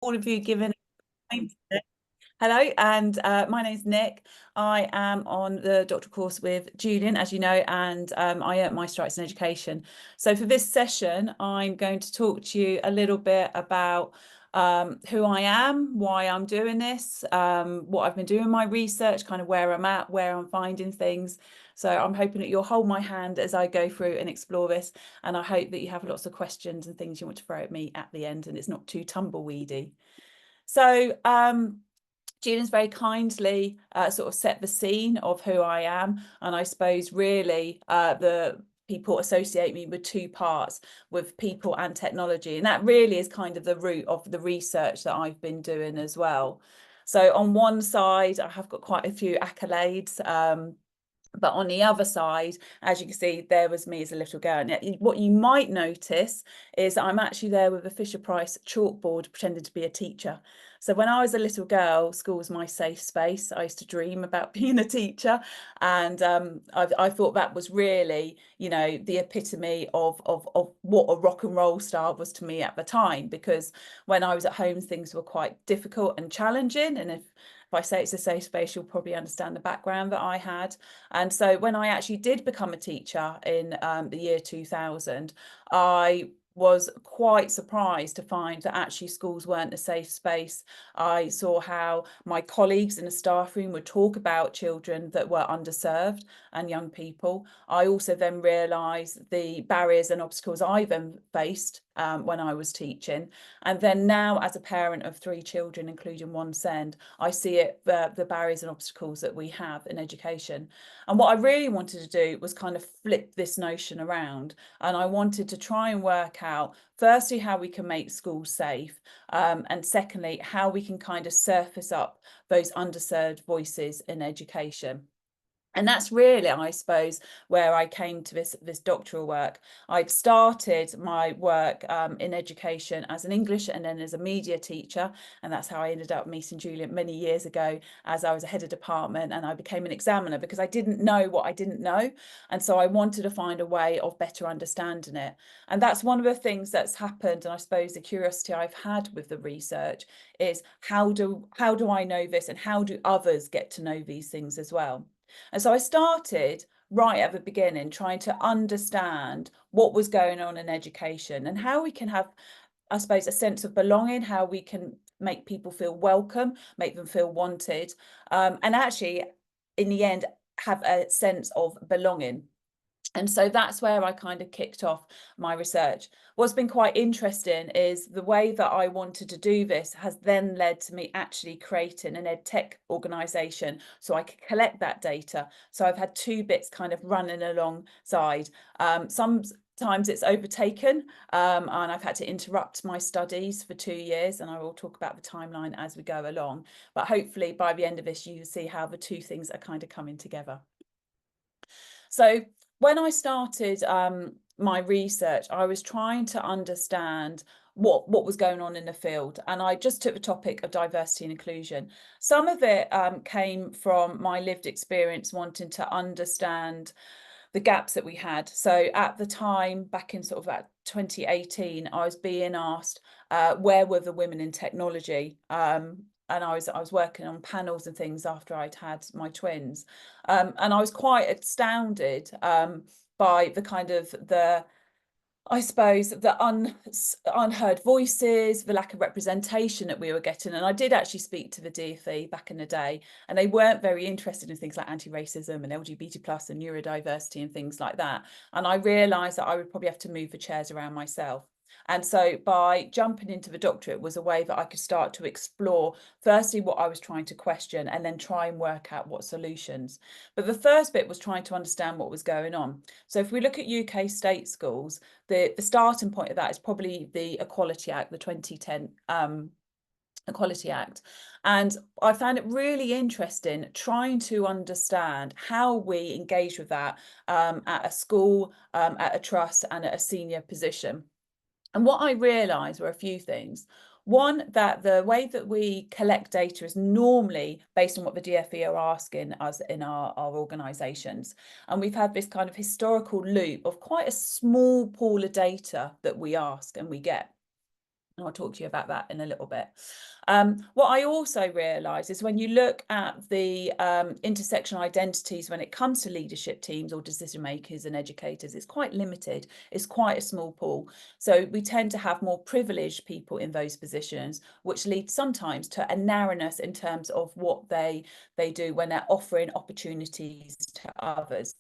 all of you given. Hello, and my name's Nick. I am on the doctoral course with Julian, as you know, and I earned my stripes in education. So for this session, I'm going to talk to you a little bit about who I am, why I'm doing this, what I've been doing my research, kind of where I'm at, where I'm finding things. So I'm hoping that you'll hold my hand as I go through and explore this, and I hope that you have lots of questions and things you want to throw at me at the end, and it's not too tumbleweedy. So Julian's very kindly sort of set the scene of who I am, and I suppose really the people associate me with two parts, with people and technology, and that really is kind of the root of the research that I've been doing as well. So on one side, I have got quite a few accolades. But on the other side, as you can see, there was me as a little girl. Now, what you might notice is I'm actually there with a Fisher-Price chalkboard pretending to be a teacher. So when I was a little girl, school was my safe space. I used to dream about being a teacher. And I thought that was really, you know, the epitome of what a rock and roll star was to me at the time. Because when I was at home, things were quite difficult and challenging. And if I say it's a safe space, you'll probably understand the background that I had. And so when I actually did become a teacher in the year 2000, I was quite surprised to find that actually schools weren't a safe space. I saw how my colleagues in a staff room would talk about children that were underserved and young people. I also then realised the barriers and obstacles I then faced when I was teaching. And then now, as a parent of 3 children, including 1 SEND, I see it, the barriers and obstacles that we have in education. And what I really wanted to do was kind of flip this notion around. And I wanted to try and work out, firstly, how we can make schools safe. And secondly, how we can kind of surface up those underserved voices in education. And that's really, I suppose, where I came to this doctoral work. I'd started my work in education as an English and then as a media teacher. And that's how I ended up meeting Julian many years ago, as I was a head of department, and I became an examiner because I didn't know what I didn't know. And so I wanted to find a way of better understanding it. And that's one of the things that's happened. And I suppose the curiosity I've had with the research is how do I know this, and how do others get to know these things as well? And so I started right at the beginning, trying to understand what was going on in education and how we can have, I suppose, a sense of belonging, how we can make people feel welcome, make them feel wanted, and actually, in the end, have a sense of belonging. And so that's where I kind of kicked off my research. What's been quite interesting is the way that I wanted to do this has then led to me actually creating an ed tech organisation so I could collect that data. So I've had 2 bits kind of running alongside. Sometimes it's overtaken, and I've had to interrupt my studies for 2 years, and I will talk about the timeline as we go along. But hopefully by the end of this, you see how the 2 things are kind of coming together. So when I started my research, I was trying to understand what was going on in the field, and I just took the topic of diversity and inclusion. Some of it came from my lived experience, wanting to understand the gaps that we had. So at the time, back in sort of about 2018, I was being asked where were the women in technology. And I was working on panels and things after I'd had my twins, and I was quite astounded by the kind of I suppose the unheard voices, the lack of representation that we were getting. And I did actually speak to the DfE back in the day, and they weren't very interested in things like anti-racism and LGBT plus and neurodiversity and things like that. And I realised that I would probably have to move the chairs around myself. And so by jumping into the doctorate was a way that I could start to explore, firstly, what I was trying to question, and then try and work out what solutions. But the first bit was trying to understand what was going on. So if we look at UK state schools, the starting point of that is probably the Equality Act, the 2010 Equality Act. And I found it really interesting trying to understand how we engage with that at a school, at a trust, and at a senior position. And what I realised were a few things. One, that the way that we collect data is normally based on what the DfE are asking us in our organisations. And we've had this kind of historical loop of quite a small pool of data that we ask and we get. And I'll talk to you about that in a little bit. What I also realise is when you look at the intersectional identities when it comes to leadership teams or decision makers and educators, it's quite limited. It's quite a small pool. So we tend to have more privileged people in those positions, which leads sometimes to a narrowness in terms of what they do when they're offering opportunities to others.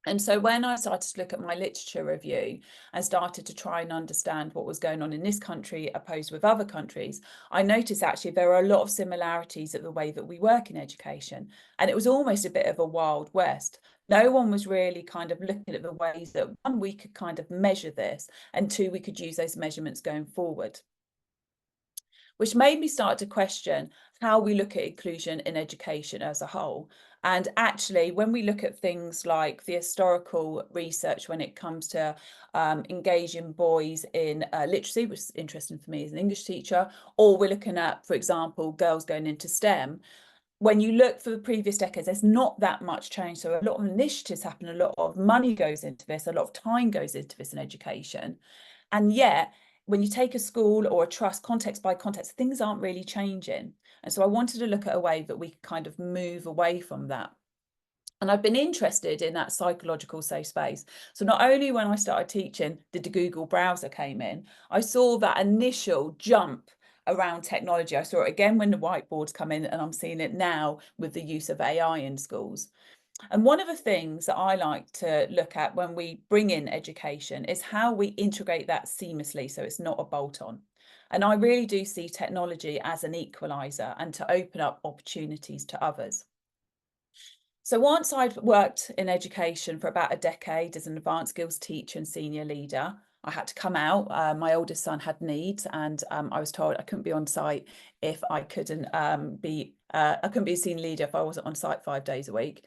And so when I started to look at my literature review and started to try and understand what was going on in this country opposed with other countries, I noticed actually there are a lot of similarities at the way that we work in education. And it was almost a bit of a wild west. No one was really kind of looking at the ways that, one, we could kind of measure this, and two, we could use those measurements going forward, which made me start to question how we look at inclusion in education as a whole. And actually, when we look at things like the historical research when it comes to engaging boys in literacy, which is interesting for me as an English teacher, or we're looking at, for example, girls going into STEM, when you look for the previous decades, there's not that much change. So a lot of initiatives happen, a lot of money goes into this, a lot of time goes into this in education. And yet, when you take a school or a trust context by context, things aren't really changing. And so I wanted to look at a way that we could kind of move away from that. And I've been interested in that psychological safe space. So not only when I started teaching did the Google browser came in, I saw that initial jump around technology. I saw it again when the whiteboards come in, and I'm seeing it now with the use of AI in schools. And one of the things that I like to look at when we bring in education is how we integrate that seamlessly so it's not a bolt-on. And I really do see technology as an equalizer and to open up opportunities to others. So once I'd worked in education for about a decade as an advanced skills teacher and senior leader, I had to come out. My oldest son had needs, and I was told I couldn't be on site if I couldn't I couldn't be a senior leader if I wasn't on site 5 days a week.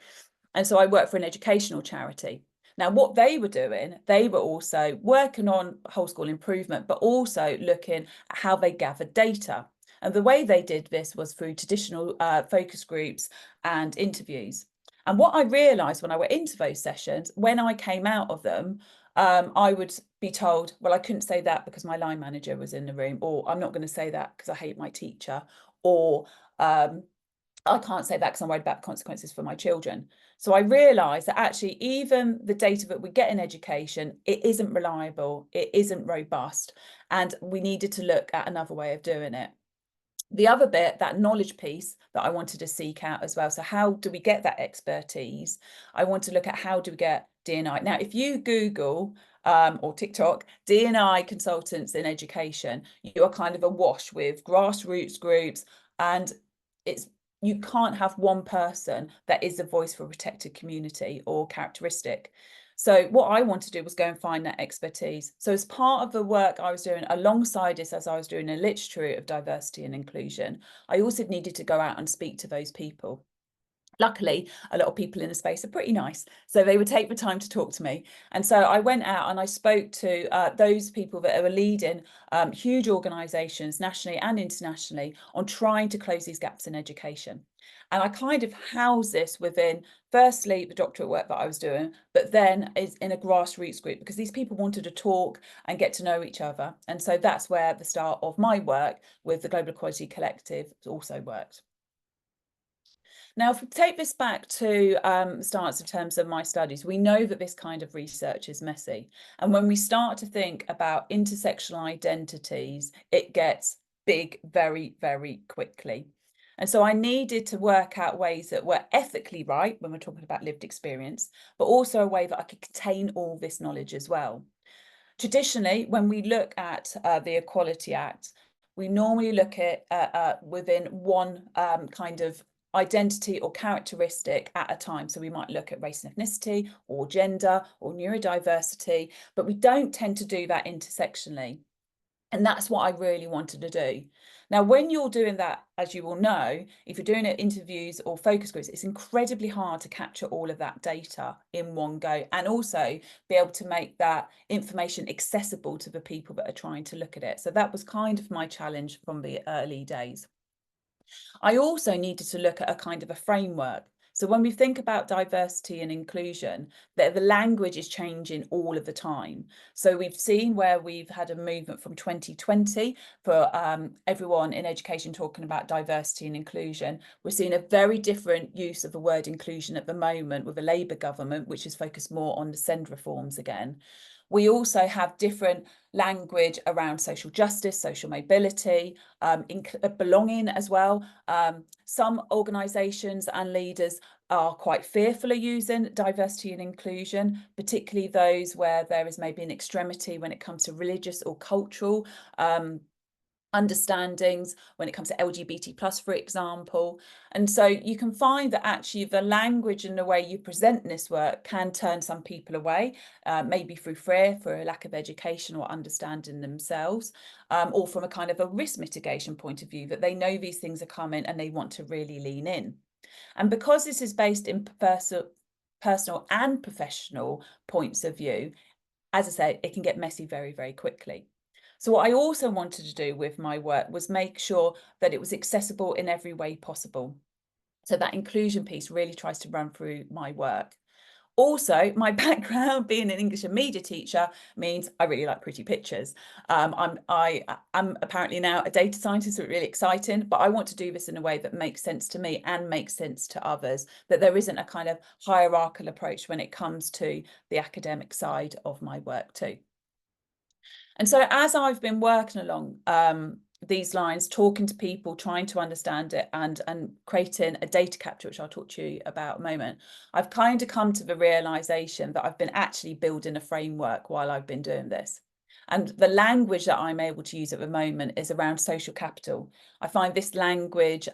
And so I worked for an educational charity. Now, what they were doing, they were also working on whole school improvement, but also looking at how they gathered data. And the way they did this was through traditional focus groups and interviews. And what I realised when I went into those sessions, when I came out of them, I would be told, well, I couldn't say that because my line manager was in the room, or I'm not going to say that because I hate my teacher, or I can't say that because I'm worried about consequences for my children. So I realised that actually even the data that we get in education, it isn't reliable, it isn't robust, and we needed to look at another way of doing it. The other bit, that knowledge piece that I wanted to seek out as well. So how do we get that expertise? I want to look at how do we get D&I. Now, if you Google or TikTok, D&I consultants in education, you are kind of awash with grassroots groups, and you can't have one person that is a voice for a protected community or characteristic. So what I wanted to do was go and find that expertise. So as part of the work I was doing alongside this, as I was doing a literature of diversity and inclusion, I also needed to go out and speak to those people. Luckily, a lot of people in the space are pretty nice, so they would take the time to talk to me. And so I went out and I spoke to those people that are leading huge organisations nationally and internationally on trying to close these gaps in education. And I kind of housed this within, firstly, the doctorate work that I was doing, but then is in a grassroots group because these people wanted to talk and get to know each other. And so that's where the start of my work with the Global Equality Collective also worked. Now, if we take this back to stance in terms of my studies, we know that this kind of research is messy. And when we start to think about intersectional identities, it gets big very, very quickly. And so I needed to work out ways that were ethically right when we're talking about lived experience, but also a way that I could contain all this knowledge as well. Traditionally, when we look at the Equality Act, we normally look at within one kind of identity or characteristic at a time. So we might look at race and ethnicity or gender or neurodiversity, but we don't tend to do that intersectionally. And that's what I really wanted to do. Now, when you're doing that, as you will know, if you're doing it interviews or focus groups, it's incredibly hard to capture all of that data in one go and also be able to make that information accessible to the people that are trying to look at it. So that was kind of my challenge from the early days. I also needed to look at a kind of a framework. So when we think about diversity and inclusion, the language is changing all of the time. So we've seen where we've had a movement from 2020 for everyone in education talking about diversity and inclusion. We're seeing a very different use of the word inclusion at the moment with a Labour government, which is focused more on the SEND reforms again. We also have different language around social justice, social mobility, belonging as well. Some organisations and leaders are quite fearful of using diversity and inclusion, particularly those where there is maybe an extremity when it comes to religious or cultural understandings, when it comes to LGBT plus, for example. And so you can find that actually the language and the way you present this work can turn some people away, maybe through fear, for a lack of education or understanding themselves, or from a kind of a risk mitigation point of view, that they know these things are coming and they want to really lean in. And because this is based in personal and professional points of view, as I say, it can get messy very, very quickly. So what I also wanted to do with my work was make sure that it was accessible in every way possible. So that inclusion piece really tries to run through my work. Also, my background being an English and media teacher means I really like pretty pictures. I'm apparently now a data scientist, so it's really exciting, but I want to do this in a way that makes sense to me and makes sense to others, that there isn't a kind of hierarchical approach when it comes to the academic side of my work too. And so as I've been working along these lines, talking to people, trying to understand it and creating a data capture, which I'll talk to you about in a moment, I've kind of come to the realization that I've been actually building a framework while I've been doing this. And the language that I'm able to use at the moment is around social capital. I find this language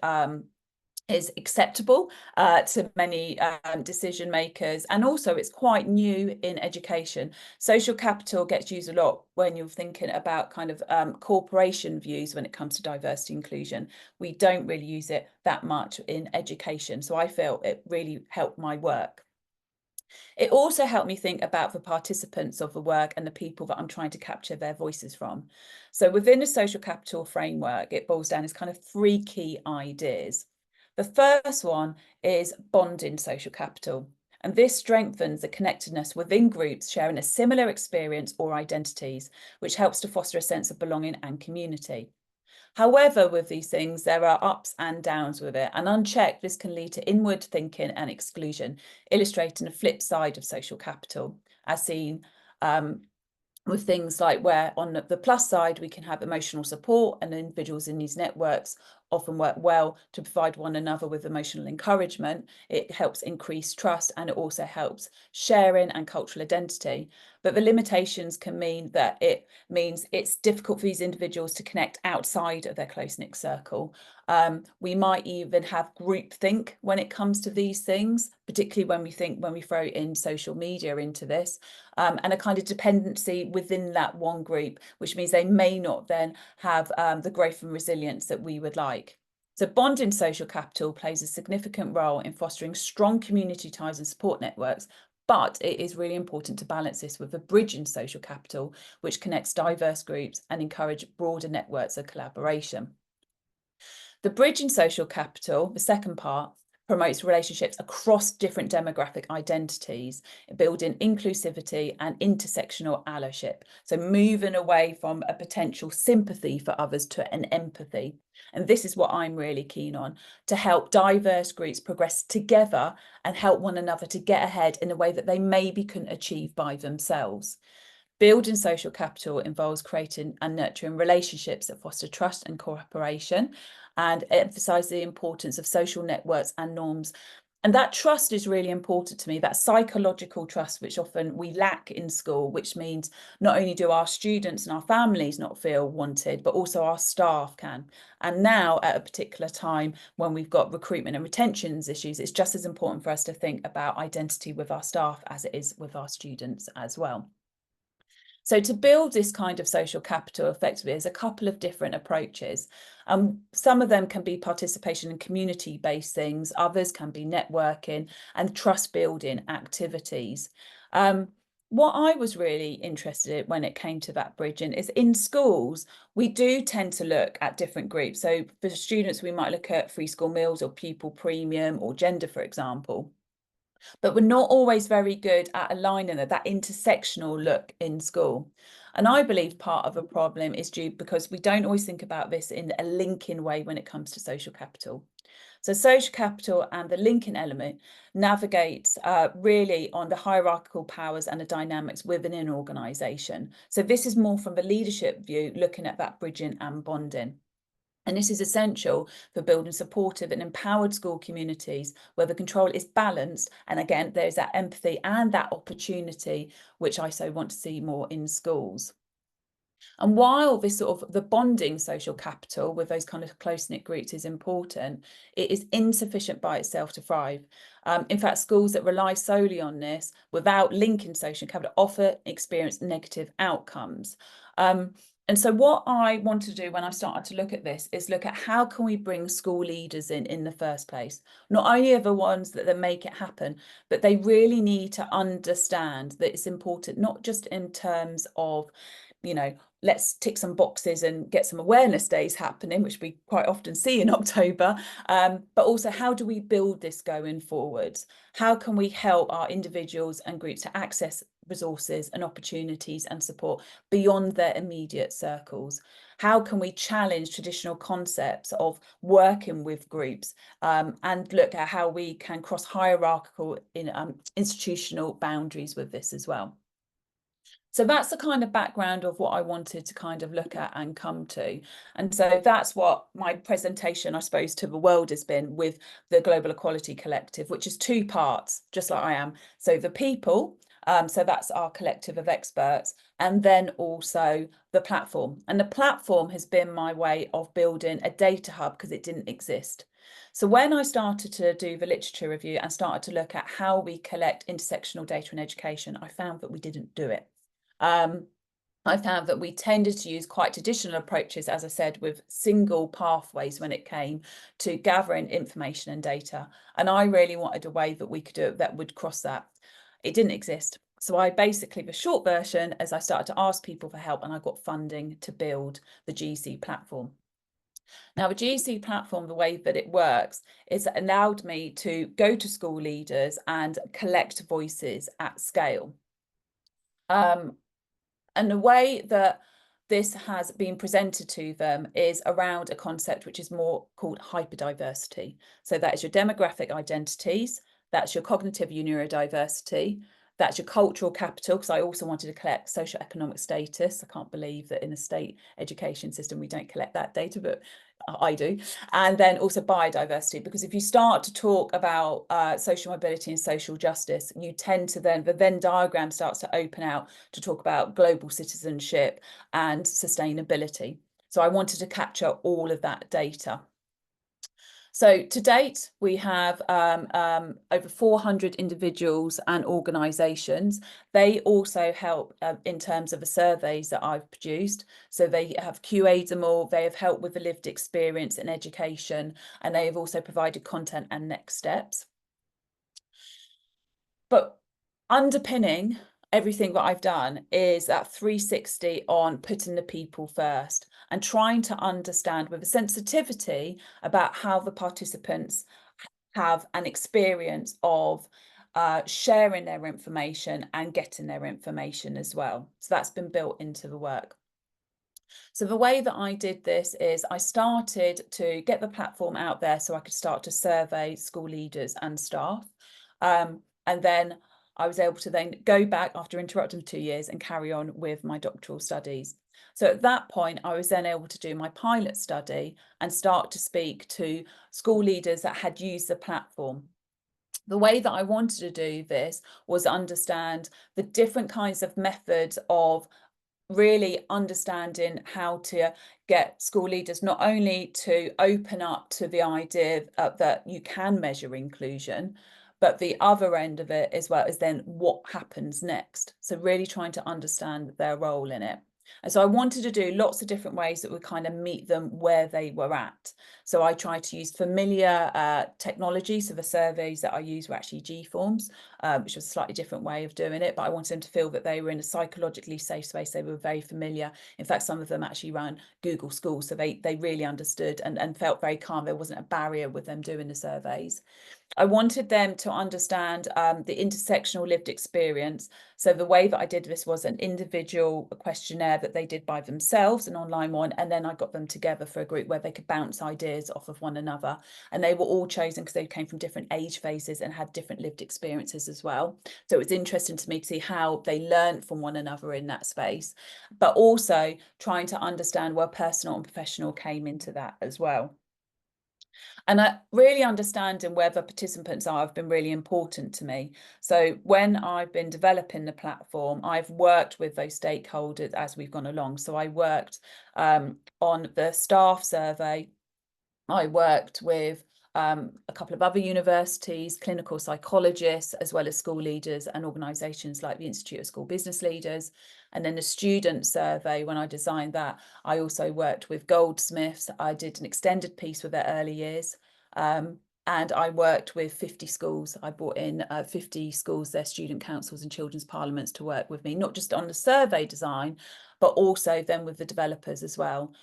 is acceptable to many decision makers, and also it's quite new in education. Social capital gets used a lot when you're thinking about kind of corporation views when it comes to diversity inclusion. We don't really use it that much in education, so I feel it really helped my work. It also helped me think about the participants of the work and the people that I'm trying to capture their voices from. So within the social capital framework, it boils down as kind of three key ideas. The first one is bonding social capital, and this strengthens the connectedness within groups sharing a similar experience or identities, which helps to foster a sense of belonging and community. However, with these things, there are ups and downs with it, and unchecked, this can lead to inward thinking and exclusion, illustrating the flip side of social capital, as seen with things like where on the plus side, we can have emotional support, and individuals in these networks often work well to provide one another with emotional encouragement. It helps increase trust, and it also helps sharing and cultural identity. But the limitations can mean that it means it's difficult for these individuals to connect outside of their close-knit circle. We might even have groupthink when it comes to these things, particularly when we throw in social media into this, and a kind of dependency within that one group, which means they may not then have the growth and resilience that we would like. So bonding social capital plays a significant role in fostering strong community ties and support networks, but it is really important to balance this with a bridging social capital, which connects diverse groups and encourage broader networks of collaboration. The bridging social capital, the second part, promotes relationships across different demographic identities, building inclusivity and intersectional allyship. So moving away from a potential sympathy for others to an empathy. And this is what I'm really keen on, to help diverse groups progress together and help one another to get ahead in a way that they maybe couldn't achieve by themselves. Building social capital involves creating and nurturing relationships that foster trust and cooperation, and emphasize the importance of social networks and norms. And that trust is really important to me, that psychological trust, which often we lack in school, which means not only do our students and our families not feel wanted, but also our staff can. And now at a particular time when we've got recruitment and retention issues, it's just as important for us to think about identity with our staff as it is with our students as well. So to build this kind of social capital effectively, there's a couple of different approaches. Some of them can be participation in community-based things, others can be networking and trust-building activities. What I was really interested in when it came to that bridging is in schools, we do tend to look at different groups. So for students, we might look at free school meals or pupil premium or gender, for example. But we're not always very good at aligning that intersectional look in school. And I believe part of a problem is due because we don't always think about this in a linking way when it comes to social capital. So social capital and the linking element navigates really on the hierarchical powers and the dynamics within an organisation. So this is more from the leadership view, looking at that bridging and bonding. And this is essential for building supportive and empowered school communities where the control is balanced. And again, there's that empathy and that opportunity, which I so want to see more in schools. And while this sort of the bonding social capital with those kind of close-knit groups is important, it is insufficient by itself to thrive. In fact, schools that rely solely on this without linking social capital often experience negative outcomes. And so what I want to do when I started to look at this is look at how can we bring school leaders in the first place? Not only are the ones that make it happen, but they really need to understand that it's important, not just in terms of, you know, let's tick some boxes and get some awareness days happening, which we quite often see in October, but also how do we build this going forwards? How can we help our individuals and groups to access resources and opportunities and support beyond their immediate circles? How can we challenge traditional concepts of working with groups and look at how we can cross hierarchical institutional boundaries with this as well? So that's the kind of background of what I wanted to kind of look at and come to. And so that's what my presentation, I suppose, to the world has been with the Global Equality Collective, which is two parts, just like I am. So the people, so that's our collective of experts, and then also the platform. And the platform has been my way of building a data hub because it didn't exist. So when I started to do the literature review and started to look at how we collect intersectional data in education, I found that we didn't do it. I found that we tended to use quite traditional approaches, as I said, with single pathways when it came to gathering information and data. And I really wanted a way that we could do it that would cross that. It didn't exist. So I basically, the short version, as I started to ask people for help, and I got funding to build the GC platform. Now, the GC platform, the way that it works is it allowed me to go to school leaders and collect voices at scale. And the way that this has been presented to them is around a concept which is more called hyperdiversity. So that is your demographic identities, that's your cognitive neurodiversity, that's your cultural capital, because I also wanted to collect socioeconomic status. I can't believe that in the state education system we don't collect that data, but I do. And then also biodiversity, because if you start to talk about social mobility and social justice, you tend to then, the Venn diagram starts to open out to talk about global citizenship and sustainability. So I wanted to capture all of that data. So to date, we have over 400 individuals and organisations. They also help in terms of the surveys that I've produced. So they have QA'd them all. They have helped with the lived experience in education, and they have also provided content and next steps. But underpinning everything that I've done is that 360 on putting the people first and trying to understand with a sensitivity about how the participants have an experience of sharing their information and getting their information as well. So that's been built into the work. So the way that I did this is I started to get the platform out there so I could start to survey school leaders and staff. And then I was able to then go back after interrupting 2 years and carry on with my doctoral studies. So at that point, I was then able to do my pilot study and start to speak to school leaders that had used the platform. The way that I wanted to do this was understand the different kinds of methods of really understanding how to get school leaders not only to open up to the idea that you can measure inclusion, but the other end of it as well is then what happens next. So really trying to understand their role in it. And so I wanted to do lots of different ways that would kind of meet them where they were at. So I tried to use familiar technology. So the surveys that I used were actually G-forms. which was a slightly different way of doing it, but I wanted them to feel that they were in a psychologically safe space. They were very familiar. In fact, some of them actually ran Google Schools, so they really understood and felt very calm. There wasn't a barrier with them doing the surveys. I wanted them to understand the intersectional lived experience. So the way that I did this was an individual questionnaire that they did by themselves, an online one, and then I got them together for a group where they could bounce ideas off of one another. And they were all chosen because they came from different age phases and had different lived experiences as well. So it was interesting to me to see how they learned from one another in that space, but also trying to understand where personal and professional came into that as well. And really understanding where the participants are have been really important to me. So when I've been developing the platform, I've worked with those stakeholders as we've gone along. So I worked on the staff survey. I worked with a couple of other universities, clinical psychologists, as well as school leaders and organisations like the Institute of School Business Leaders. And then the student survey, when I designed that, I also worked with Goldsmiths. I did an extended piece with their early years. And I worked with 50 schools. I brought in 50 schools, their student councils and children's parliaments to work with me, not just on the survey design, but also then with the developers as well.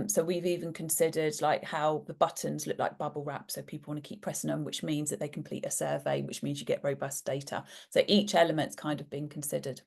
So we've even considered like how the buttons look like bubble wrap. So people want to keep pressing them, which means that they complete a survey, which means you get robust data. So each element's kind of been considered.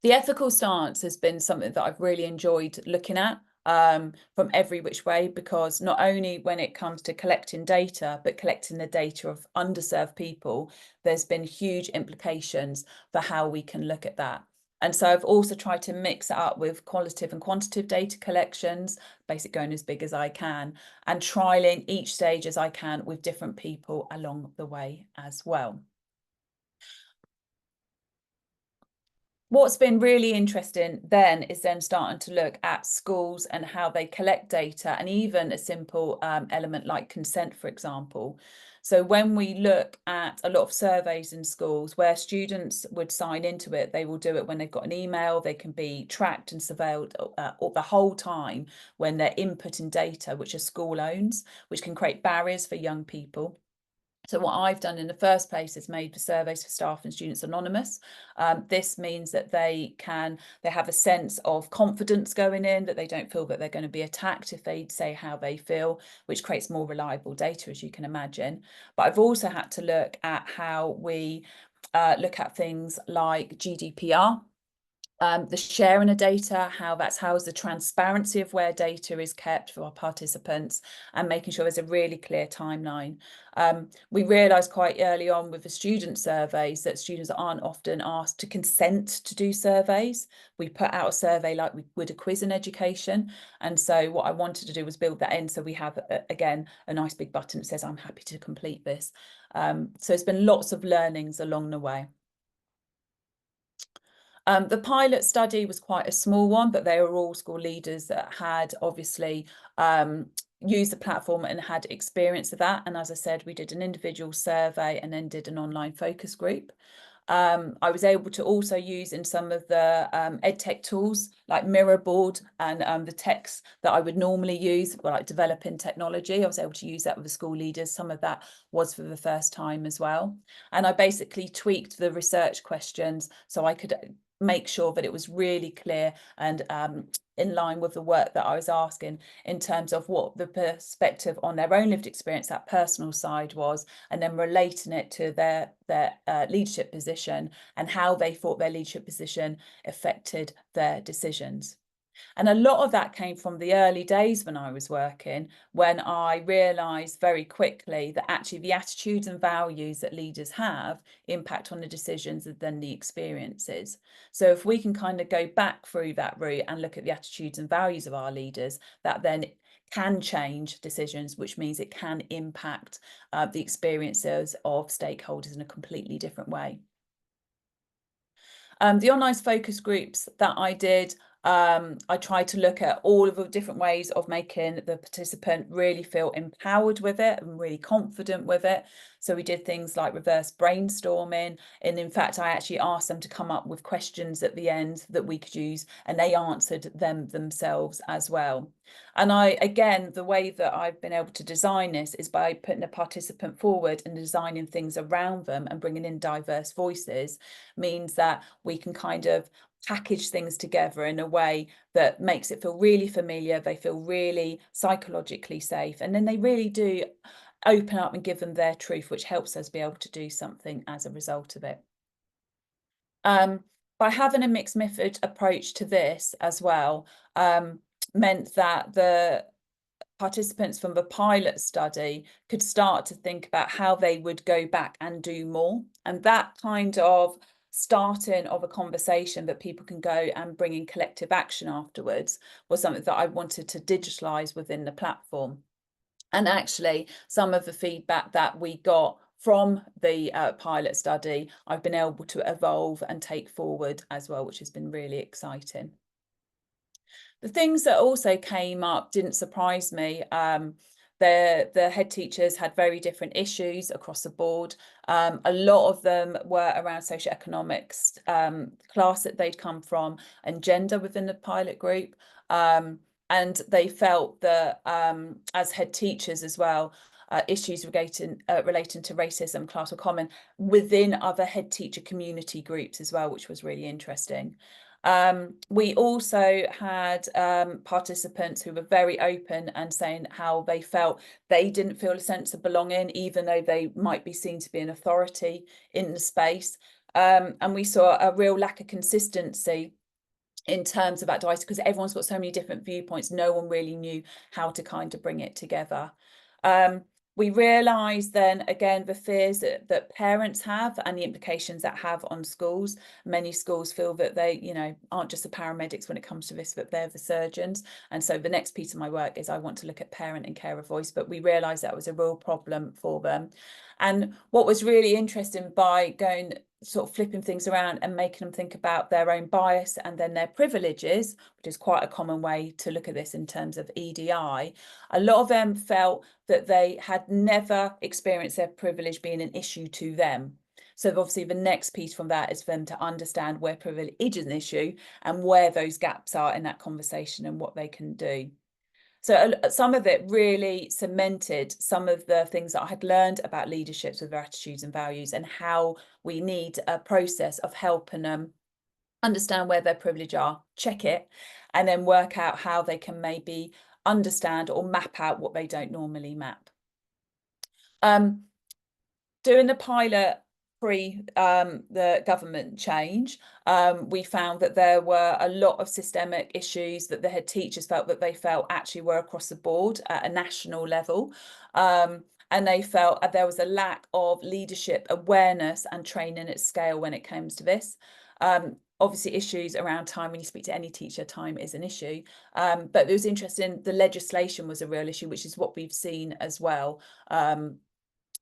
The ethical stance has been something that I've really enjoyed looking at from every which way, because not only when it comes to collecting data, but collecting the data of underserved people, there's been huge implications for how we can look at that. And so I've also tried to mix it up with qualitative and quantitative data collections, basically going as big as I can, and trialing each stage as I can with different people along the way as well. What's been really interesting then is then starting to look at schools and how they collect data, and even a simple element like consent, for example. So when we look at a lot of surveys in schools where students would sign into it, they will do it when they've got an email. They can be tracked and surveilled the whole time when they're inputting data, which a school owns, which can create barriers for young people. So what I've done in the first place is made the surveys for staff and students anonymous. This means that they have a sense of confidence going in, that they don't feel that they're going to be attacked if they say how they feel, which creates more reliable data, as you can imagine. But I've also had to look at how we look at things like GDPR. The sharing of data, how that's housed, the transparency of where data is kept for our participants, and making sure there's a really clear timeline. We realised quite early on with the student surveys that students aren't often asked to consent to do surveys. We put out a survey like we would a quiz in education. And so what I wanted to do was build that in. So we have, again, a nice big button that says, I'm happy to complete this. So it's been lots of learnings along the way. The pilot study was quite a small one, but they were all school leaders that had obviously used the platform and had experience of that. And as I said, we did an individual survey and then did an online focus group. I was able to also use in some of the EdTech tools like Mirrorboard and the text that I would normally use, like developing technology. I was able to use that with the school leaders. Some of that was for the first time as well. And I basically tweaked the research questions so I could make sure that it was really clear and in line with the work that I was asking in terms of what the perspective on their own lived experience, that personal side was, and then relating it to their leadership position and how they thought their leadership position affected their decisions. And a lot of that came from the early days when I was working, when I realised very quickly that actually the attitudes and values that leaders have impact on the decisions and then the experiences. So if we can kind of go back through that route and look at the attitudes and values of our leaders, that then can change decisions, which means it can impact the experiences of stakeholders in a completely different way. The online focus groups that I did, I tried to look at all of the different ways of making the participant really feel empowered with it and really confident with it. So we did things like reverse brainstorming. And in fact, I actually asked them to come up with questions at the end that we could use, and they answered them themselves as well. And again, the way that I've been able to design this is by putting a participant forward and designing things around them and bringing in diverse voices, means that we can kind of package things together in a way that makes it feel really familiar. They feel really psychologically safe, and then they really do open up and give them their truth, which helps us be able to do something as a result of it. By having a mixed method approach to this as well, meant that the participants from the pilot study could start to think about how they would go back and do more. And that kind of starting of a conversation that people can go and bring in collective action afterwards was something that I wanted to digitalise within the platform. And actually, some of the feedback that we got from the pilot study, I've been able to evolve and take forward as well, which has been really exciting. The things that also came up didn't surprise me. The head teachers had very different issues across the board. A lot of them were around socioeconomics, class that they'd come from, and gender within the pilot group. And they felt that as head teachers as well, issues relating to racism, class, or common within other head teacher community groups as well, which was really interesting. We also had participants who were very open and saying how they felt they didn't feel a sense of belonging, even though they might be seen to be an authority in the space. And we saw a real lack of consistency in terms of that diversity, because everyone's got so many different viewpoints. No one really knew how to kind of bring it together. We realised then, again, the fears that parents have and the implications that have on schools. Many schools feel that they, aren't just the paramedics when it comes to this, but they're the surgeons. And so the next piece of my work is I want to look at parent and carer voice, but we realised that was a real problem for them. And what was really interesting by going sort of flipping things around and making them think about their own bias and then their privileges, which is quite a common way to look at this in terms of EDI, a lot of them felt that they had never experienced their privilege being an issue to them. So obviously the next piece from that is for them to understand where privilege is an issue and where those gaps are in that conversation and what they can do. So some of it really cemented some of the things that I had learned about leaderships with their attitudes and values, and how we need a process of helping them understand where their privilege are, check it, and then work out how they can maybe understand or map out what they don't normally map. Doing the pilot pre the government change, we found that there were a lot of systemic issues that the head teachers felt that they felt actually were across the board at a national level. And they felt there was a lack of leadership awareness and training at scale when it comes to this. Obviously, issues around time, when you speak to any teacher, time is an issue. But it was interesting, the legislation was a real issue, which is what we've seen as well.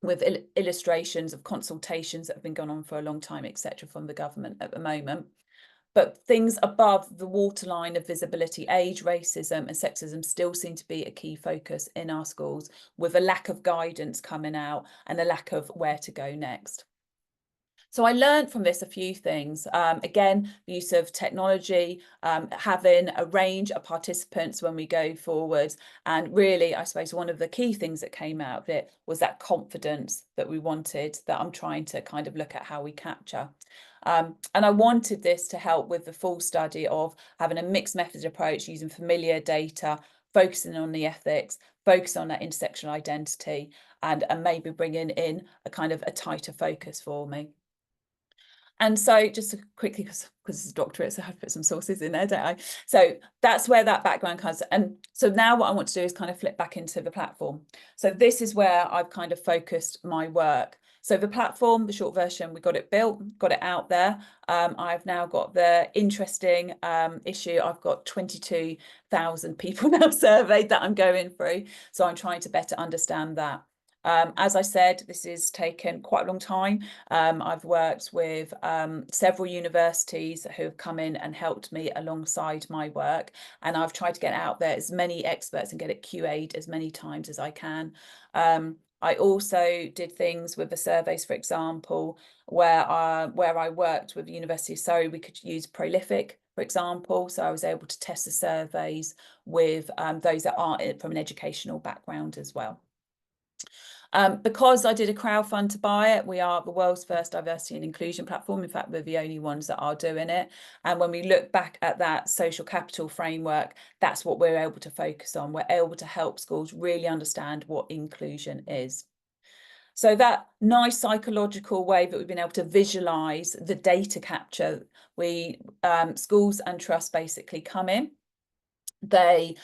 With illustrations of consultations that have been going on for a long time, etc., from the government at the moment. But things above the waterline of visibility, age, racism and sexism still seem to be a key focus in our schools, with a lack of guidance coming out and a lack of where to go next. So I learned from this a few things. Again, the use of technology, having a range of participants when we go forward. And really, I suppose one of the key things that came out of it was that confidence that we wanted, that I'm trying to kind of look at how we capture. And I wanted this to help with the full study of having a mixed method approach, using familiar data, focusing on the ethics, focusing on that intersectional identity, and maybe bringing in a kind of a tighter focus for me. And so just quickly, because it's a doctorate, so I have to put some sources in there, don't I? So that's where that background comes. And so now what I want to do is kind of flip back into the platform. So this is where I've kind of focused my work. So the platform, the short version, we got it built, got it out there. I've now got the interesting issue. I've got 22,000 people now surveyed that I'm going through. So I'm trying to better understand that. As I said, this has taken quite a long time. I've worked with several universities who have come in and helped me alongside my work, and I've tried to get out there as many experts and get it QA'd as many times as I can. I also did things with the surveys, for example, where I worked with the University of Surrey, we could use Prolific, for example. So I was able to test the surveys with those that aren't from an educational background as well. Because I did a crowdfund to buy it, we are the world's first diversity and inclusion platform. In fact, we're the only ones that are doing it. And when we look back at that social capital framework, that's what we're able to focus on. We're able to help schools really understand what inclusion is. So that nice psychological way that we've been able to visualize the data capture, schools and trusts basically come in. They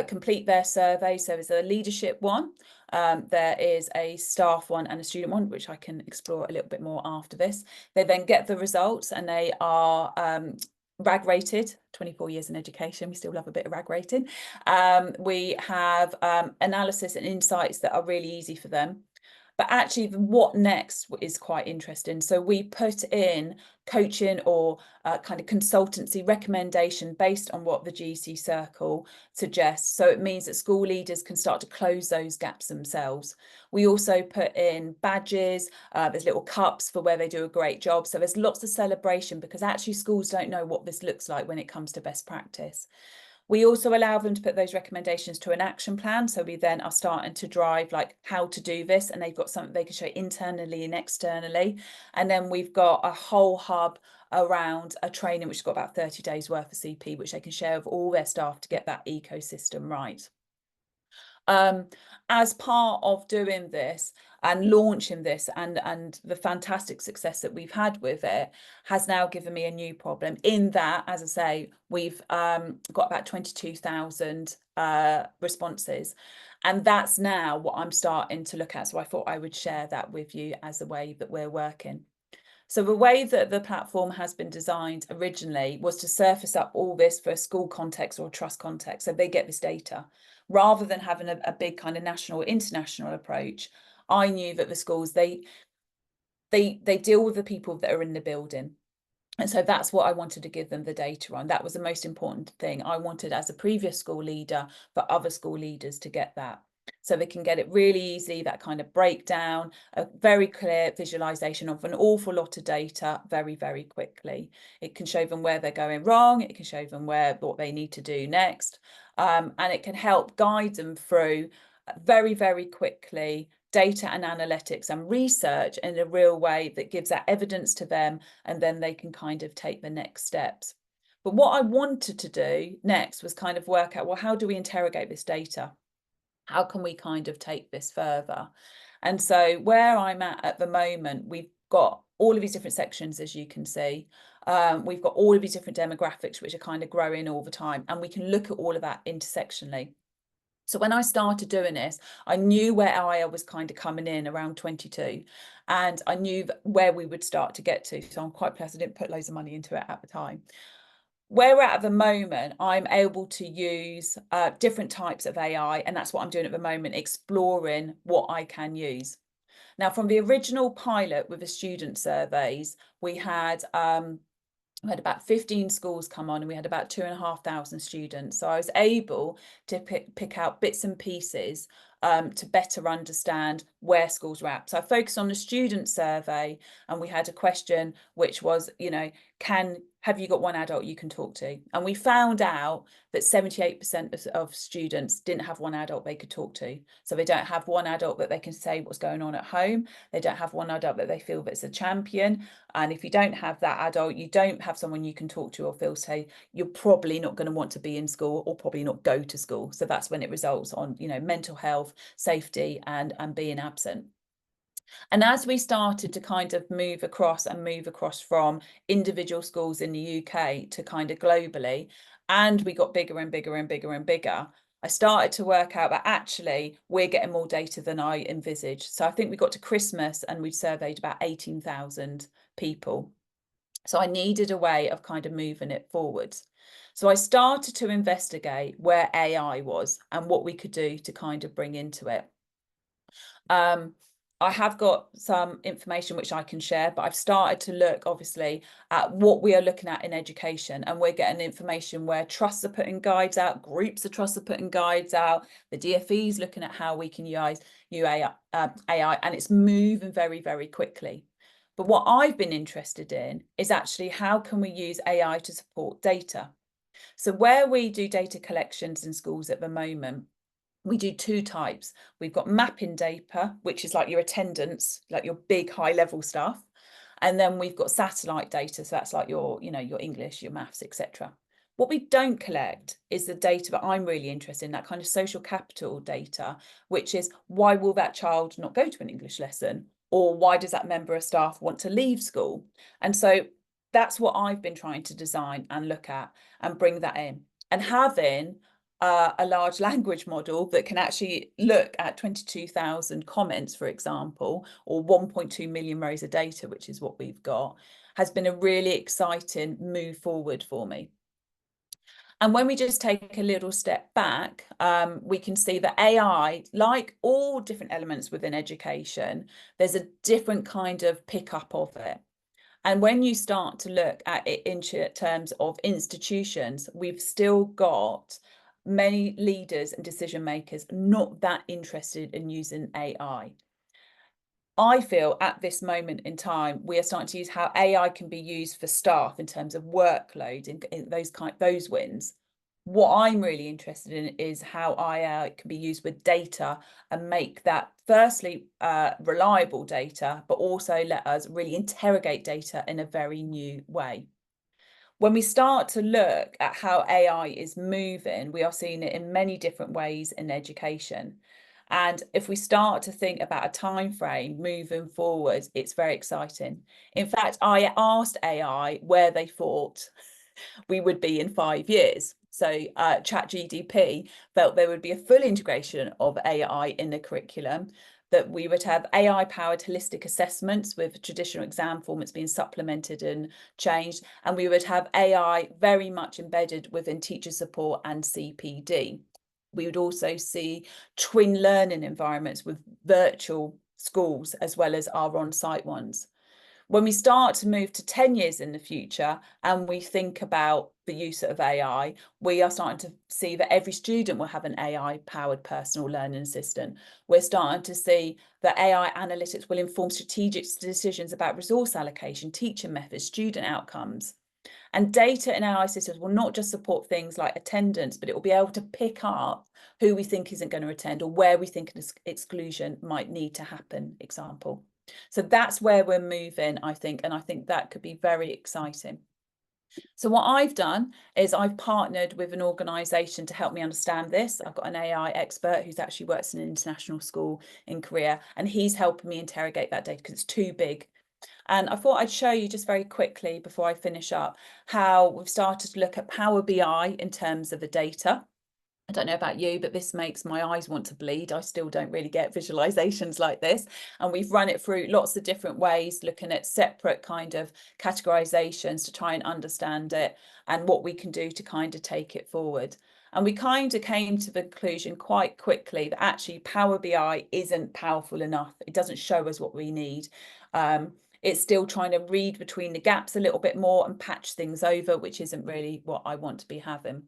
complete their survey. So there's a leadership one, there is a staff one and a student one, which I can explore a little bit more after this. They then get the results and they are RAG rated. 24 years in education, we still love a bit of RAG rating. We have analysis and insights that are really easy for them. But actually, what next is quite interesting. So we put in coaching or kind of consultancy recommendation based on what the GC circle suggests. So it means that school leaders can start to close those gaps themselves. We also put in badges. There's little cups for where they do a great job. So there's lots of celebration, because actually schools don't know what this looks like when it comes to best practice. We also allow them to put those recommendations to an action plan. So we then are starting to drive like how to do this, and they've got something they can show internally and externally. And then we've got a whole hub around a training, which has got about 30 days worth of CP, which they can share with all their staff to get that ecosystem right. As part of doing this and launching this, and the fantastic success that we've had with it has now given me a new problem in that, as I say, we've got about 22,000 responses, and that's now what I'm starting to look at. So I thought I would share that with you as the way that we're working. So the way that the platform has been designed originally was to surface up all this for a school context or a trust context, so they get this data. Rather than having a big kind of national or international approach, I knew that the schools, they deal with the people that are in the building. And so that's what I wanted to give them the data on. That was the most important thing. I wanted, as a previous school leader, for other school leaders to get that. So they can get it really easily, that kind of breakdown, a very clear visualization of an awful lot of data very, very quickly. It can show them where they're going wrong. It can show them what they need to do next. And it can help guide them through very, very quickly data and analytics and research in a real way that gives that evidence to them, and then they can kind of take the next steps. But what I wanted to do next was kind of work out, well, how do we interrogate this data? How can we kind of take this further? And so where I'm at the moment, we've got all of these different sections, as you can see. We've got all of these different demographics, which are kind of growing all the time, and we can look at all of that intersectionally. So when I started doing this, I knew where I was kind of coming in around 22, and I knew where we would start to get to. So I'm quite pleased I didn't put loads of money into it at the time. Where we're at the moment, I'm able to use different types of AI, and that's what I'm doing at the moment, exploring what I can use. Now, from the original pilot with the student surveys, we had about 15 schools come on, and we had about 2,500 students. So I was able to pick out bits and pieces to better understand where schools were at. So I focused on the student survey, and we had a question which was, have you got one adult you can talk to? And we found out that 78% of students didn't have one adult they could talk to. So they don't have one adult that they can say what's going on at home. They don't have one adult that they feel that's a champion. And if you don't have that adult, you don't have someone you can talk to or feel say, you're probably not going to want to be in school, or probably not go to school. So that's when it results on, mental health, safety, and being absent. And as we started to kind of move across from individual schools in the UK to kind of globally, and we got bigger and bigger and bigger and bigger, I started to work out that actually we're getting more data than I envisaged. So I think we got to Christmas and we'd surveyed about 18,000 people. So I needed a way of kind of moving it forwards. So I started to investigate where AI was and what we could do to kind of bring into it. I have got some information which I can share, but I've started to look, obviously, at what we are looking at in education, and we're getting information where trusts are putting guides out, groups of trusts are putting guides out, the DfE is looking at how we can use AI, and it's moving very, very quickly. But what I've been interested in is actually how can we use AI to support data? So where we do data collections in schools at the moment, we do two types. We've got mapping data, which is like your attendance, like your big high level stuff. And then we've got satellite data. So that's like your, your English, your maths, etc. What we don't collect is the data that I'm really interested in, that kind of social capital data, which is why will that child not go to an English lesson? Or why does that member of staff want to leave school? And so that's what I've been trying to design and look at and bring that in. And having a large language model that can actually look at 22,000 comments, for example, or 1.2 million rows of data, which is what we've got, has been a really exciting move forward for me. And when we just take a little step back, we can see that AI, like all different elements within education, there's a different kind of pickup of it. And when you start to look at it in terms of institutions, we've still got many leaders and decision makers not that interested in using AI. I feel at this moment in time, we are starting to use how AI can be used for staff in terms of workload in those wins. What I'm really interested in is how AI can be used with data and make that firstly reliable data, but also let us really interrogate data in a very new way. When we start to look at how AI is moving, we are seeing it in many different ways in education. And if we start to think about a time frame moving forward, it's very exciting. In fact, I asked AI where they thought we would be in 5 years. So ChatGPT felt there would be a full integration of AI in the curriculum, that we would have AI-powered holistic assessments with traditional exam formats being supplemented and changed, and we would have AI very much embedded within teacher support and CPD. We would also see twin learning environments with virtual schools as well as our on-site ones. When we start to move to 10 years in the future and we think about the use of AI, we are starting to see that every student will have an AI-powered personal learning assistant. We're starting to see that AI analytics will inform strategic decisions about resource allocation, teaching methods, student outcomes. And data in AI systems will not just support things like attendance, but it will be able to pick up who we think isn't going to attend or where we think an exclusion might need to happen, example. So that's where we're moving, I think, and I think that could be very exciting. So what I've done is I've partnered with an organisation to help me understand this. I've got an AI expert who's actually works in an international school in Korea, and he's helping me interrogate that data because it's too big. And I thought I'd show you just very quickly before I finish up how we've started to look at Power BI in terms of the data. I don't know about you, but this makes my eyes want to bleed. I still don't really get visualizations like this. And we've run it through lots of different ways, looking at separate kind of categorizations to try and understand it and what we can do to kind of take it forward. And we kind of came to the conclusion quite quickly that actually Power BI isn't powerful enough. It doesn't show us what we need. It's still trying to read between the gaps a little bit more and patch things over, which isn't really what I want to be having.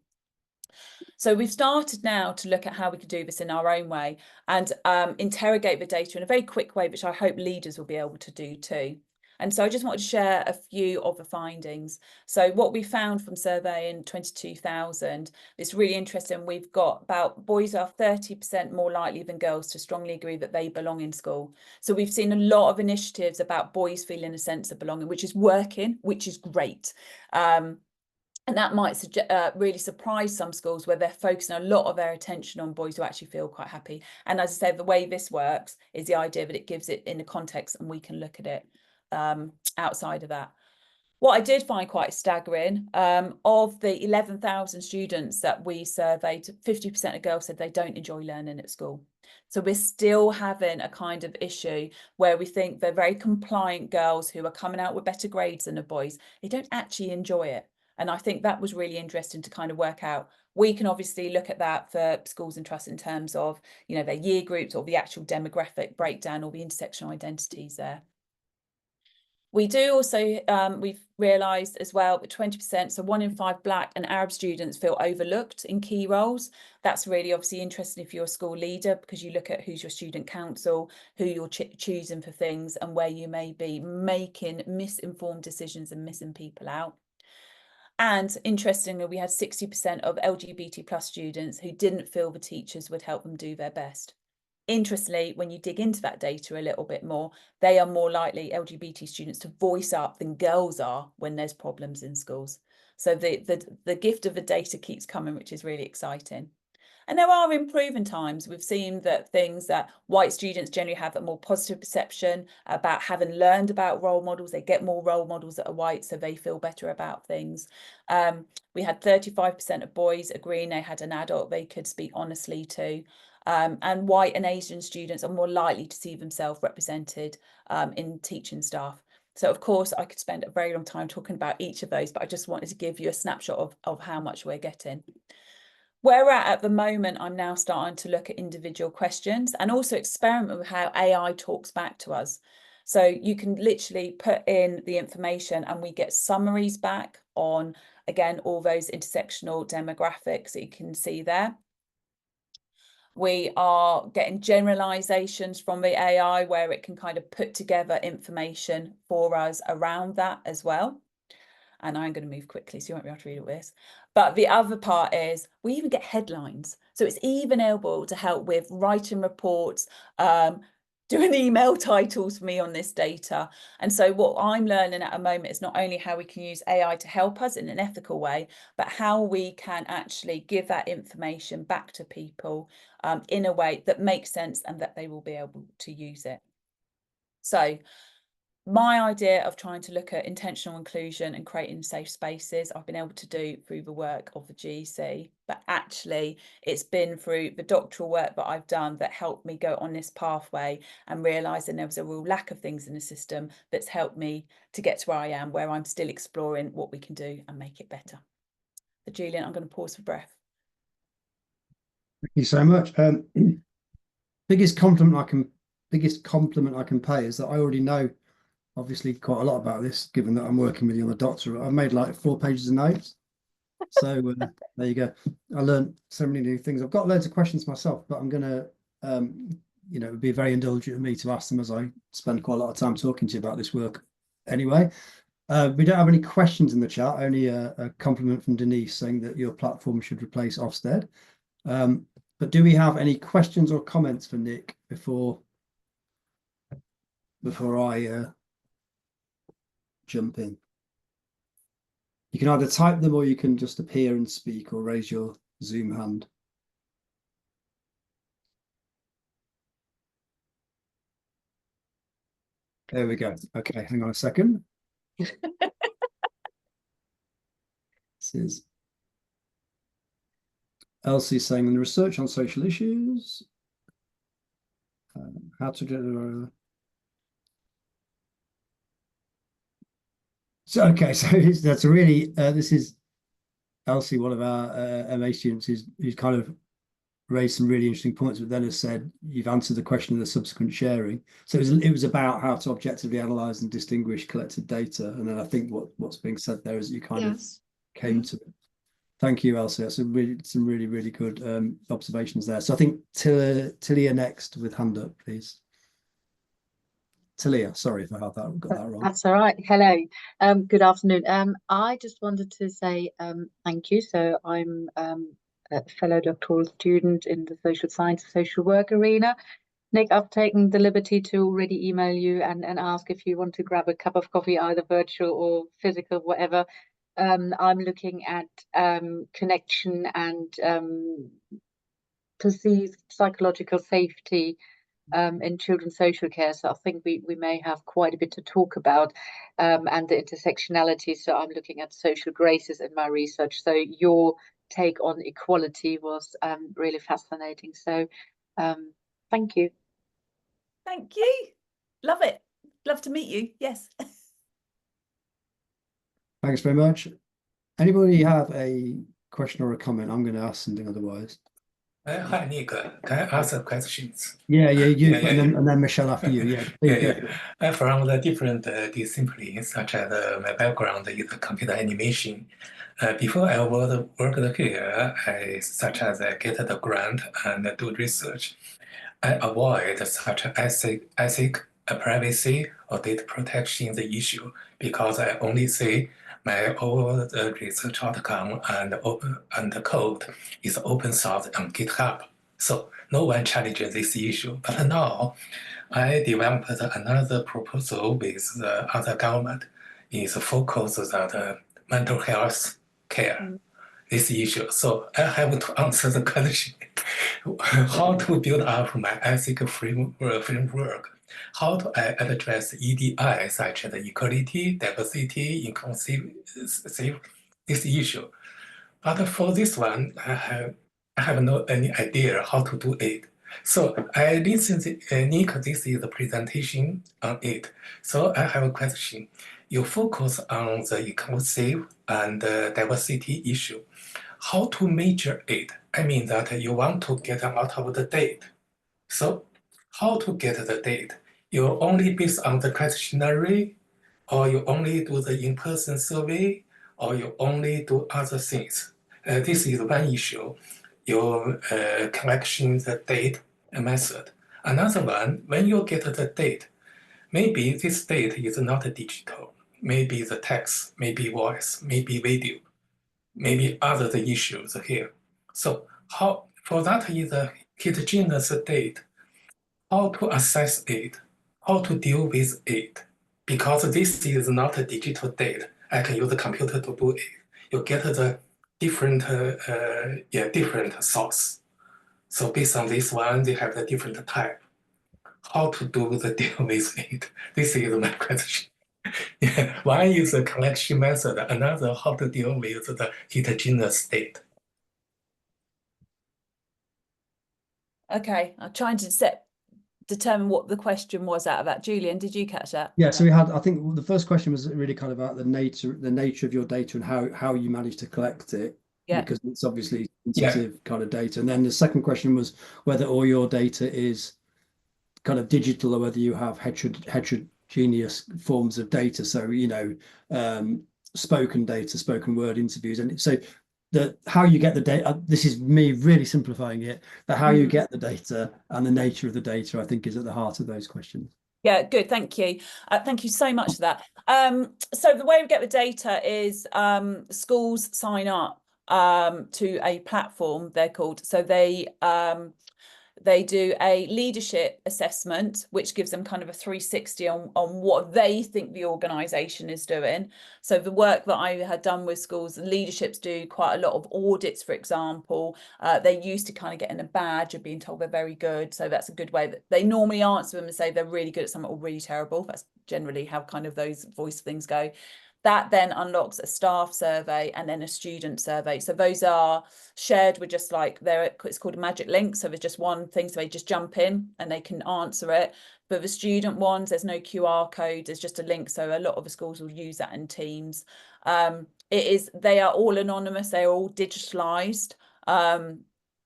So we've started now to look at how we could do this in our own way and interrogate the data in a very quick way, which I hope leaders will be able to do too. And so I just wanted to share a few of the findings. So what we found from surveying 22,000, it's really interesting. We've got about boys are 30% more likely than girls to strongly agree that they belong in school. So we've seen a lot of initiatives about boys feeling a sense of belonging, which is working, which is great. And that might really surprise some schools where they're focusing a lot of their attention on boys who actually feel quite happy. And as I say, the way this works is the idea that it gives it in a context and we can look at it outside of that. What I did find quite staggering, of the 11,000 students that we surveyed, 50% of girls said they don't enjoy learning at school. So we're still having a kind of issue where we think they're very compliant girls who are coming out with better grades than the boys. They don't actually enjoy it. And I think that was really interesting to kind of work out We can obviously look at that for schools and trusts in terms of, you know, their year groups or the actual demographic breakdown or the intersectional identities there. We do also, we've realised as well that 20%, so 1 in 5 Black and Arab students feel overlooked in key roles. That's really obviously interesting if you're a school leader, because you look at who's your student council, who you're choosing for things, and where you may be making misinformed decisions and missing people out. And interestingly, we had 60% of LGBT plus students who didn't feel the teachers would help them do their best. Interestingly, when you dig into that data a little bit more, they are more likely, LGBT students, to voice up than girls are when there's problems in schools. So the gift of the data keeps coming, which is really exciting. And there are improving times. We've seen that things that white students generally have a more positive perception about having learned about role models. They get more role models that are white, so they feel better about things. We had 35% of boys agreeing they had an adult they could speak honestly to. And white and Asian students are more likely to see themselves represented in teaching staff. So, of course, I could spend a very long time talking about each of those, but I just wanted to give you a snapshot of how much we're getting. Where we're at the moment, I'm now starting to look at individual questions and also experiment with how AI talks back to us. So you can literally put in the information and we get summaries back on, again, all those intersectional demographics that you can see there. We are getting generalizations from the AI where it can kind of put together information for us around that as well. And I'm going to move quickly, so you won't be able to read all this. But the other part is we even get headlines. So it's even able to help with writing reports, doing email titles for me on this data. And so what I'm learning at the moment is not only how we can use AI to help us in an ethical way, but how we can actually give that information back to people in a way that makes sense and that they will be able to use it. So my idea of trying to look at intentional inclusion and creating safe spaces, I've been able to do through the work of the GEC, but actually it's been through the doctoral work that I've done that helped me go on this pathway and realising there was a real lack of things in the system that's helped me to get to where I am, where I'm still exploring what we can do and make it better. So Julian, I'm going to pause for breath. Thank you so much. Biggest compliment I can pay is that I already know obviously quite a lot about this, given that I'm working with you on the doctorate. I've made like 4 pages of notes. So there you go. I learned so many new things. I've got loads of questions myself, but I'm going to, you know, it would be very indulgent of me to ask them as I spend quite a lot of time talking to you about this work anyway. We don't have any questions in the chat, only a compliment from Denise saying that your platform should replace Ofsted. But do we have any questions or comments for Nic before I jump in? You can either type them or you can just appear and speak or raise your Zoom hand. There we go. Okay, hang on a second. This is Elsie saying in the research on social issues, how to do. So okay, so that's a really this is Elsie, one of our MA students, who's kind of raised some really interesting points, but then has said you've answered the question of the subsequent sharing. So it was about how to objectively analyze and distinguish collected data, and then I think what's being said there is that you kind of came to it. Thank you, Elsie. That's some really good observations there. So I think Tilia next with hand up, please. Talia, sorry if I got that wrong. That's all right. Hello. Good afternoon. I just wanted to say thank you. So I'm a fellow doctoral student in the social science, social work arena. Nic, I've taken the liberty to already email you and ask if you want to grab a cup of coffee, either virtual or physical, whatever. I'm looking at connection and perceived psychological safety in children's social care. So I think we may have quite a bit to talk about, and the intersectionality. So I'm looking at social graces in my research. So your take on equality was really fascinating. So thank you. Thank you. Love it. Love to meet you. Yes. Thanks very much. Anybody have a question or a comment, I'm going to ask something otherwise. Hi, Nick. Can I ask questions? Yeah, you, Yeah, and then Michelle after you. Yeah, please go. I'm from the different disciplines, such as my background is computer animation. Before I worked here, such as I get the grant and do research, I avoid such ethic, privacy, or data protection the issue because I only see my all the research outcome and the code is open source on GitHub. So no one challenges this issue. But now I developed another proposal with the other government is focus on mental health care, this issue. So I have to answer the question, how to build up my ethical framework, how to address EDI such as equality, diversity, inclusivity, this issue. But for this one, I have no any idea how to do it. So I listened, Nick, this is the presentation on it. So I have a question. You focus on the inclusive and diversity issue. How to measure it? I mean that you want to get a lot of the data. So how to get the data? You only based on the questionnaire, or you only do the in-person survey, or you only do other things. This is one issue. Your collection the data method. Another one, when you get the data, maybe this data is not digital. Maybe the text, maybe voice, maybe video, maybe other the issues here. So how for that is a heterogeneous data, how to assess it, how to deal with it, because this is not a digital data. I can use the computer to do it. You get the different different source. So based on this one, they have the different type. How to do the deal with it? This is my question. Yeah. One is the collection method, another how to deal with the heterogeneous state. Okay, I'm trying to determine what the question was out of that. Julian, did you catch that? Yeah, so we had, I think the first question was really kind of about the nature of your data and how you manage to collect it. Yeah. Because it's obviously sensitive kind of data. And then the second question was whether all your data is kind of digital or whether you have heterogeneous forms of data. So, spoken data, spoken word interviews. And so how you get the data, this is me really simplifying it, but how you get the data and the nature of the data, I think, is at the heart of those questions. Yeah, good. Thank you. Thank you so much for that. So the way we get the data is schools sign up to a platform, they're called. So they do a leadership assessment, which gives them kind of a 360 on what they think the organisation is doing. So the work that I had done with schools, the leaderships do quite a lot of audits, for example. They're used to kind of getting a badge of being told they're very good. So that's a good way that they normally answer them and say they're really good at something or really terrible. That's generally how kind of those voice things go. That then unlocks a staff survey and then a student survey. So those are shared with just like it's called a magic link. So there's just one thing. So they just jump in and they can answer it. For the student ones, there's no QR code. There's just a link. So a lot of the schools will use that in Teams. They are all anonymous. They are all digitalized.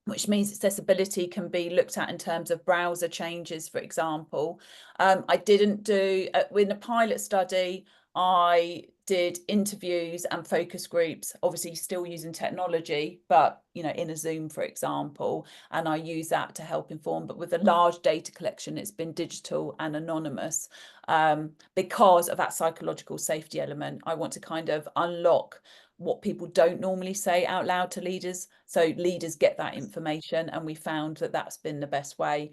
Which means accessibility can be looked at in terms of browser changes, for example. I didn't do, in a pilot study, I did interviews and focus groups, obviously still using technology, but in a Zoom, for example, and I use that to help inform. But with a large data collection, it's been digital and anonymous because of that psychological safety element. I want to kind of unlock what people don't normally say out loud to leaders, so leaders get that information, and we found that that's been the best way.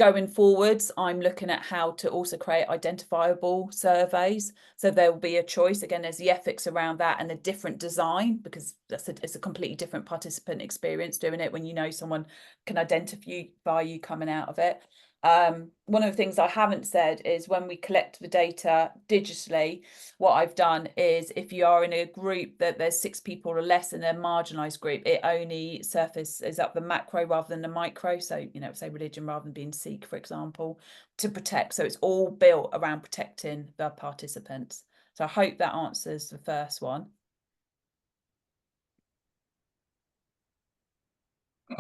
Going forwards, I'm looking at how to also create identifiable surveys. So there will be a choice. Again, there's the ethics around that and a different design, because it's a completely different participant experience doing it when someone can identify you coming out of it. One of the things I haven't said is when we collect the data digitally, what I've done is if you are in a group that there's 6 people or less in a marginalized group, it only surfaces up the macro rather than the micro. So, say religion rather than being Sikh, for example, to protect. So it's all built around protecting the participants. So I hope that answers the first one.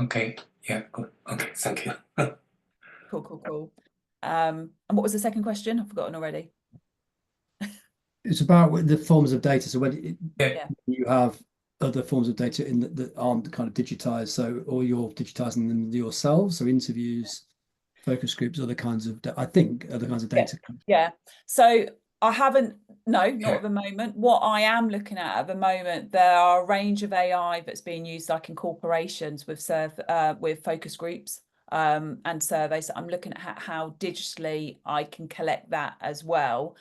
Okay. Yeah. Good. Okay. Thank you. Cool. And what was the second question? I've forgotten already. It's about the forms of data. So when Yeah. you have other forms of data in that aren't kind of digitized, so or you're digitizing them yourselves, so interviews, focus groups, other kinds of I think other kinds of data. Yeah. So I haven't, no, not Yeah. at the moment. What I am looking at the moment, there are a range of AI that's being used like in corporations with focus groups and surveys. So I'm looking at how digitally I can collect that as well.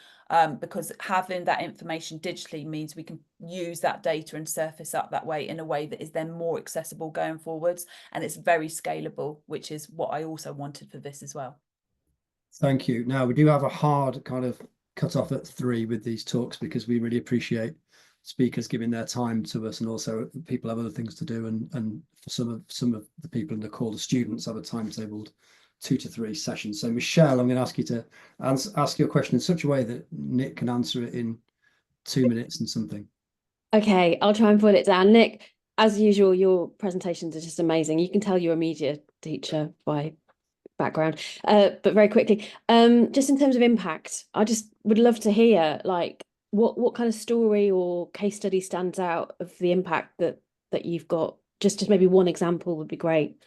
Because having that information digitally means we can use that data and surface up that way in a way that is then more accessible going forwards. And it's very scalable, which is what I also wanted for this as well. Thank you. Now we do have a hard kind of cut off at 3 with these talks because we really appreciate speakers giving their time to us, and also people have other things to do. And for some of the people in the call, the students have a timetabled 2 to 3 sessions. So Michelle, I'm going to ask you to ask your question in such a way that Nick can answer it in 2 minutes and something. Okay, I'll try and boil it down. Nick, as usual, your presentations are just amazing. You can tell you're a media teacher by background, but very quickly, just in terms of impact, I just would love to hear like what kind of story or case study stands out of the impact that you've got. Just maybe one example would be great.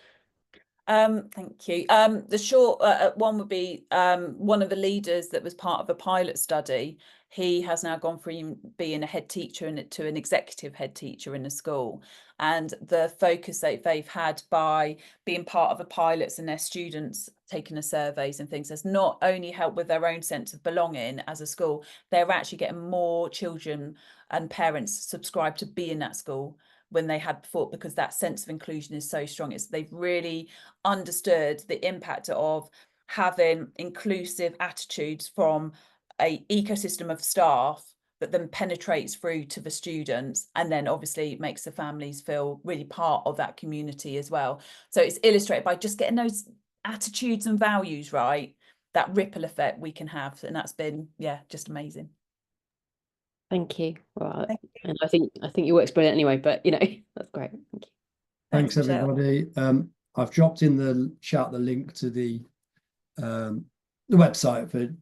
Thank you. The short one would be one of the leaders that was part of a pilot study. He has now gone from being a head teacher to an executive head teacher in a school. And the focus that they've had by being part of the pilots and their students taking the surveys and things has not only helped with their own sense of belonging as a school, they're actually getting more children and parents subscribe to be in that school when they had before, because that sense of inclusion is so strong. They've really understood the impact of having inclusive attitudes from an ecosystem of staff that then penetrates through to the students, and then obviously makes the families feel really part of that community as well. So it's illustrated by just getting those attitudes and values right, that ripple effect we can have, and that's been, yeah, just amazing. Thank you. Well, and I think your work's brilliant anyway, but you know, that's great. Thank you. Thanks everybody. I've dropped in the chat the link to the website for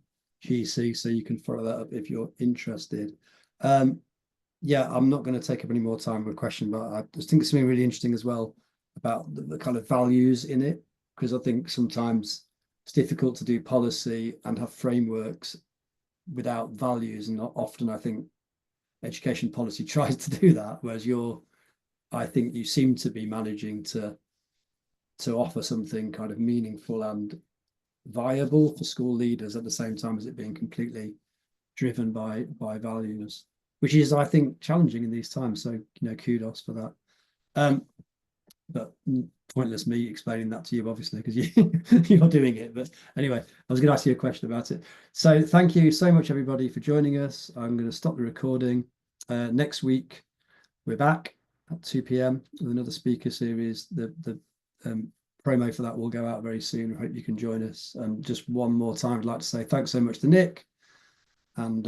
GC, so you can follow that up if you're interested. Yeah, I'm not going to take up any more time with a question, but I just think it's something really interesting as well about the kind of values in it, because I think sometimes it's difficult to do policy and have frameworks without values, and not often I think education policy tries to do that, whereas I think you seem to be managing to offer something kind of meaningful and viable for school leaders at the same time as it being completely driven by values, which is, I think, challenging in these times. So, kudos for that. But pointless me explaining that to you, obviously, because you're doing it. But anyway, I was going to ask you a question about it. So thank you so much, everybody, for joining us. I'm going to stop the recording. Next week, we're back at 2 p.m. with another speaker series. The promo for that will go out very soon. I hope you can join us. And just one more time, I'd like to say thanks so much to Nick. And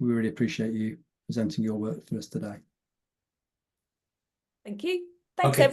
we really appreciate you presenting your work for us today. Thank you. Thanks, Okay. everyone.